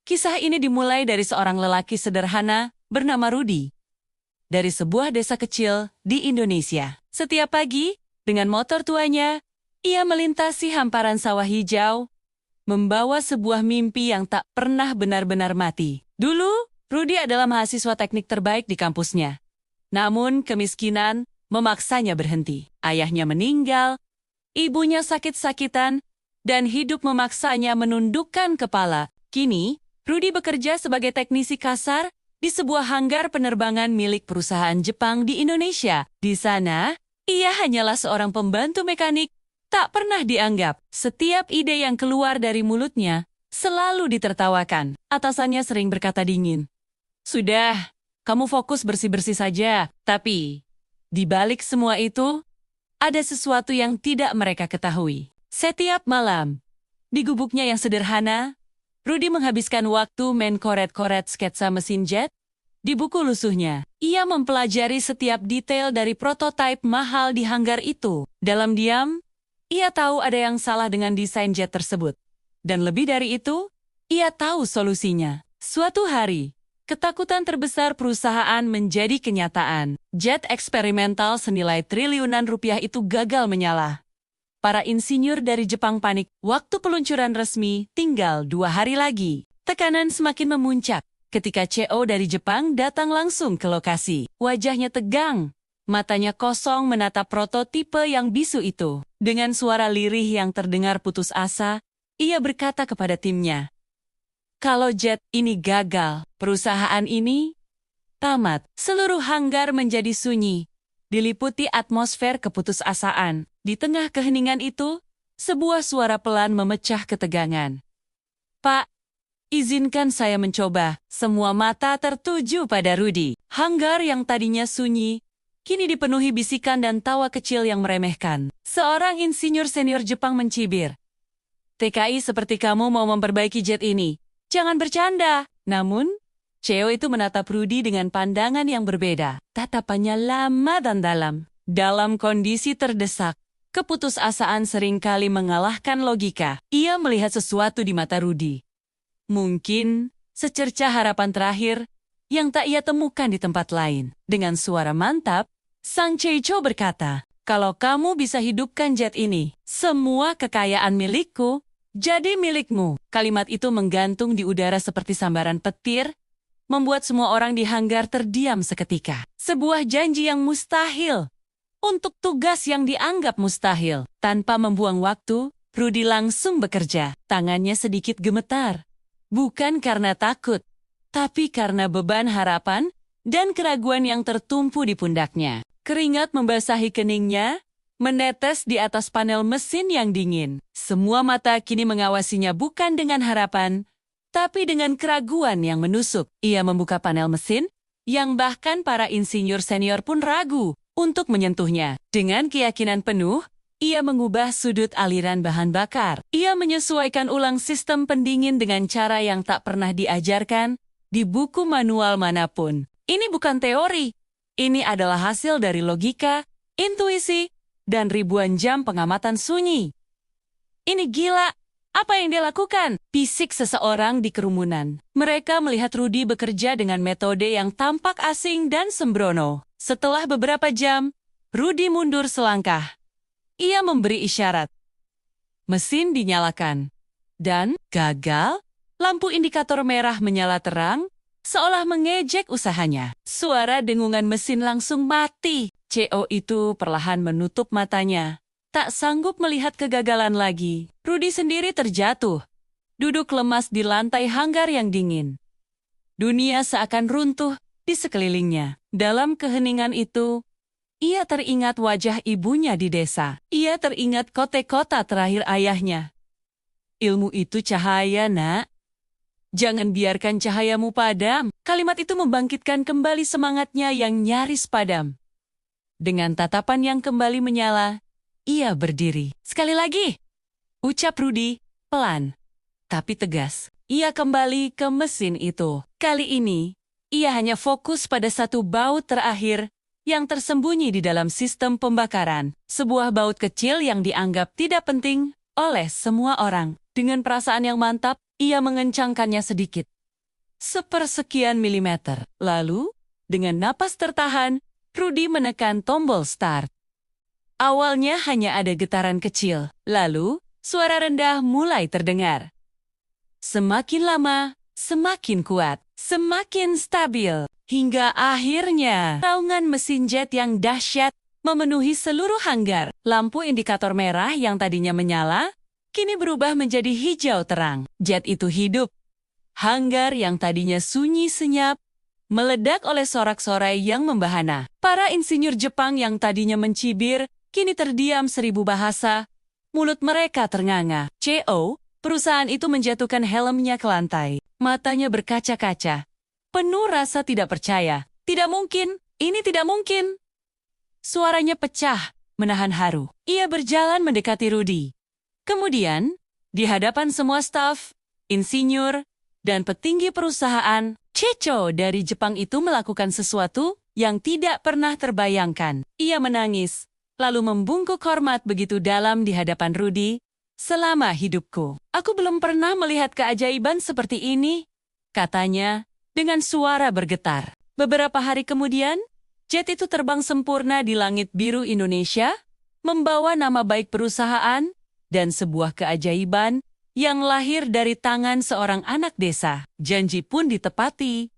Kisah ini dimulai dari seorang lelaki sederhana bernama Rudy. Dari sebuah desa kecil di Indonesia. Setiap pagi, dengan motor tuanya, ia melintasi hamparan sawah hijau, membawa sebuah mimpi yang tak pernah benar-benar mati. Dulu, Rudy adalah mahasiswa teknik terbaik di kampusnya. Namun, kemiskinan memaksanya berhenti. Ayahnya meninggal, ibunya sakit-sakitan, dan hidup memaksanya menundukkan kepala. Kini, Rudy bekerja sebagai teknisi kasar di sebuah hanggar penerbangan milik perusahaan Jepang di Indonesia. Di sana, ia hanyalah seorang pembantu mekanik, tak pernah dianggap. Setiap ide yang keluar dari mulutnya selalu ditertawakan. Atasannya sering berkata dingin, "Sudah, kamu fokus bersih-bersih saja." Tapi, di balik semua itu, ada sesuatu yang tidak mereka ketahui. Setiap malam, di gubuknya yang sederhana, Rudy menghabiskan waktu main koret-koret sketsa mesin jet. Di buku lusuhnya, ia mempelajari setiap detail dari prototipe mahal di hanggar itu. Dalam diam, ia tahu ada yang salah dengan desain jet tersebut. Dan lebih dari itu, ia tahu solusinya. Suatu hari, ketakutan terbesar perusahaan menjadi kenyataan. Jet eksperimental senilai triliunan rupiah itu gagal menyala. Para insinyur dari Jepang panik. Waktu peluncuran resmi tinggal 2 hari lagi. Tekanan semakin memuncak ketika CO dari Jepang datang langsung ke lokasi. Wajahnya tegang, matanya kosong menatap prototipe yang bisu itu. Dengan suara lirih yang terdengar putus asa, ia berkata kepada timnya, "Kalau jet ini gagal, perusahaan ini tamat." Seluruh hanggar menjadi sunyi, diliputi atmosfer keputusasaan. Di tengah keheningan itu, sebuah suara pelan memecah ketegangan. "Pak, izinkan saya mencoba." Semua mata tertuju pada Rudy. Hanggar yang tadinya sunyi, kini dipenuhi bisikan dan tawa kecil yang meremehkan. Seorang insinyur senior Jepang mencibir, "TKI seperti kamu mau memperbaiki jet ini. Jangan bercanda." Namun, CEO itu menatap Rudy dengan pandangan yang berbeda. Tatapannya lama dan dalam. Dalam kondisi terdesak, keputusasaan seringkali mengalahkan logika. Ia melihat sesuatu di mata Rudy. Mungkin secercah harapan terakhir yang tak ia temukan di tempat lain. Dengan suara mantap, Sang Cheicho berkata, "Kalau kamu bisa hidupkan jet ini, semua kekayaan milikku jadi milikmu." Kalimat itu menggantung di udara seperti sambaran petir, membuat semua orang di hanggar terdiam seketika. Sebuah janji yang mustahil untuk tugas yang dianggap mustahil. Tanpa membuang waktu, Rudy langsung bekerja. Tangannya sedikit gemetar. Bukan karena takut, tapi karena beban harapan dan keraguan yang tertumpu di pundaknya. Keringat membasahi keningnya, menetes di atas panel mesin yang dingin. Semua mata kini mengawasinya bukan dengan harapan, tapi dengan keraguan yang menusuk. Ia membuka panel mesin, yang bahkan para insinyur senior pun ragu untuk menyentuhnya. Dengan keyakinan penuh, ia mengubah sudut aliran bahan bakar. Ia menyesuaikan ulang sistem pendingin dengan cara yang tak pernah diajarkan di buku manual manapun. Ini bukan teori. Ini adalah hasil dari logika, intuisi, dan ribuan jam pengamatan sunyi. "Ini gila. Apa yang dia lakukan?" bisik seseorang di kerumunan. Mereka melihat Rudy bekerja dengan metode yang tampak asing dan sembrono. Setelah beberapa jam, Rudy mundur selangkah. Ia memberi isyarat. Mesin dinyalakan. Dan, gagal, lampu indikator merah menyala terang, seolah mengejek usahanya. Suara dengungan mesin langsung mati. CO itu perlahan menutup matanya. Tak sanggup melihat kegagalan lagi. Rudy sendiri terjatuh, duduk lemas di lantai hanggar yang dingin. Dunia seakan runtuh di sekelilingnya. Dalam keheningan itu, ia teringat wajah ibunya di desa. Ia teringat kote-kota terakhir ayahnya. "Ilmu itu cahaya, nak. Jangan biarkan cahayamu padam." Kalimat itu membangkitkan kembali semangatnya yang nyaris padam. Dengan tatapan yang kembali menyala, ia berdiri. "Sekali lagi," ucap Rudy, pelan, tapi tegas. Ia kembali ke mesin itu. Kali ini, ia hanya fokus pada satu baut terakhir yang tersembunyi di dalam sistem pembakaran. Sebuah baut kecil yang dianggap tidak penting oleh semua orang. Dengan perasaan yang mantap, ia mengencangkannya sedikit. Sepersekian milimeter. Lalu, dengan napas tertahan, Rudy menekan tombol start. Awalnya hanya ada getaran kecil, lalu suara rendah mulai terdengar. Semakin lama, semakin kuat, semakin stabil, hingga akhirnya raungan mesin jet yang dahsyat memenuhi seluruh hanggar. Lampu indikator merah yang tadinya menyala, kini berubah menjadi hijau terang. Jet itu hidup. Hanggar yang tadinya sunyi senyap, meledak oleh sorak-sorai yang membahana. Para insinyur Jepang yang tadinya mencibir, kini terdiam 1000 bahasa. Mulut mereka ternganga. CO, perusahaan itu menjatuhkan helmnya ke lantai. Matanya berkaca-kaca. Penuh rasa tidak percaya. Tidak mungkin, ini tidak mungkin. Suaranya pecah, menahan haru. Ia berjalan mendekati Rudy. Kemudian, di hadapan semua staf, insinyur, dan petinggi perusahaan, Checho dari Jepang itu melakukan sesuatu yang tidak pernah terbayangkan. Ia menangis, lalu membungkuk hormat begitu dalam di hadapan Rudy. Selama hidupku, aku belum pernah melihat keajaiban seperti ini, katanya dengan suara bergetar. Beberapa hari kemudian, jet itu terbang sempurna di langit biru Indonesia, membawa nama baik perusahaan dan sebuah keajaiban yang lahir dari tangan seorang anak desa. Janji pun ditepati.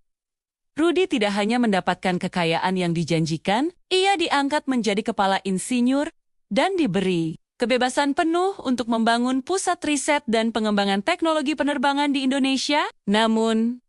Rudy tidak hanya mendapatkan kekayaan yang dijanjikan, ia diangkat menjadi kepala insinyur dan diberi kebebasan penuh untuk membangun pusat riset dan pengembangan teknologi penerbangan di Indonesia. Namun,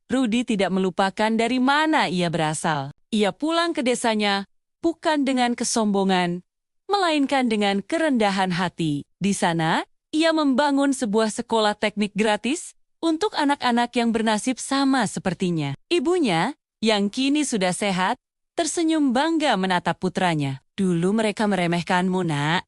Rudy tidak melupakan dari mana ia berasal. Ia pulang ke desanya bukan dengan kesombongan, melainkan dengan kerendahan hati. Di sana, ia membangun sebuah sekolah teknik gratis untuk anak-anak yang bernasib sama sepertinya. Ibunya, yang kini sudah sehat, tersenyum bangga menatap putranya. Dulu mereka meremehkanmu, nak,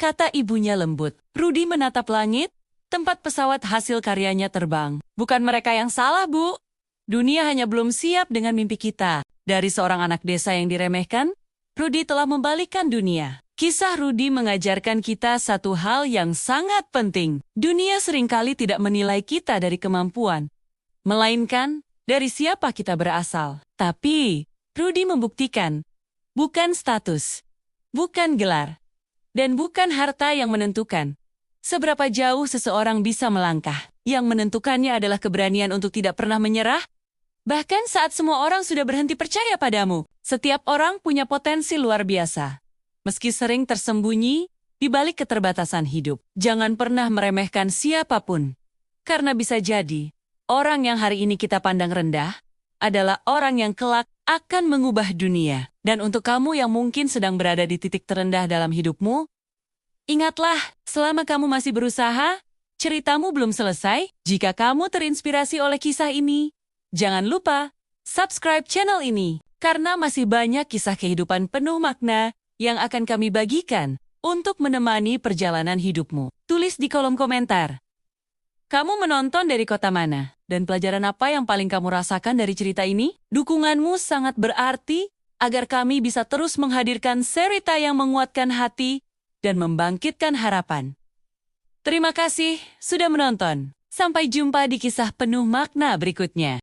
kata ibunya lembut. Rudy menatap langit, tempat pesawat hasil karyanya terbang. Bukan mereka yang salah, Bu. Dunia hanya belum siap dengan mimpi kita. Dari seorang anak desa yang diremehkan, Rudy telah membalikkan dunia. Kisah Rudy mengajarkan kita satu hal yang sangat penting. Dunia seringkali tidak menilai kita dari kemampuan, melainkan dari siapa kita berasal. Tapi, Rudy membuktikan, bukan status, bukan gelar, dan bukan harta yang menentukan seberapa jauh seseorang bisa melangkah. Yang menentukannya adalah keberanian untuk tidak pernah menyerah, bahkan saat semua orang sudah berhenti percaya padamu. Setiap orang punya potensi luar biasa. Meski sering tersembunyi di balik keterbatasan hidup, jangan pernah meremehkan siapapun. Karena bisa jadi, orang yang hari ini kita pandang rendah adalah orang yang kelak akan mengubah dunia. Dan untuk kamu yang mungkin sedang berada di titik terendah dalam hidupmu, ingatlah, selama kamu masih berusaha, ceritamu belum selesai. Jika kamu terinspirasi oleh kisah ini, jangan lupa subscribe channel ini, karena masih banyak kisah kehidupan penuh makna yang akan kami bagikan untuk menemani perjalanan hidupmu. Tulis di kolom komentar. Kamu menonton dari kota mana? Dan pelajaran apa yang paling kamu rasakan dari cerita ini? Dukunganmu sangat berarti agar kami bisa terus menghadirkan cerita yang menguatkan hati dan membangkitkan harapan. Terima kasih sudah menonton. Sampai jumpa di kisah penuh makna berikutnya.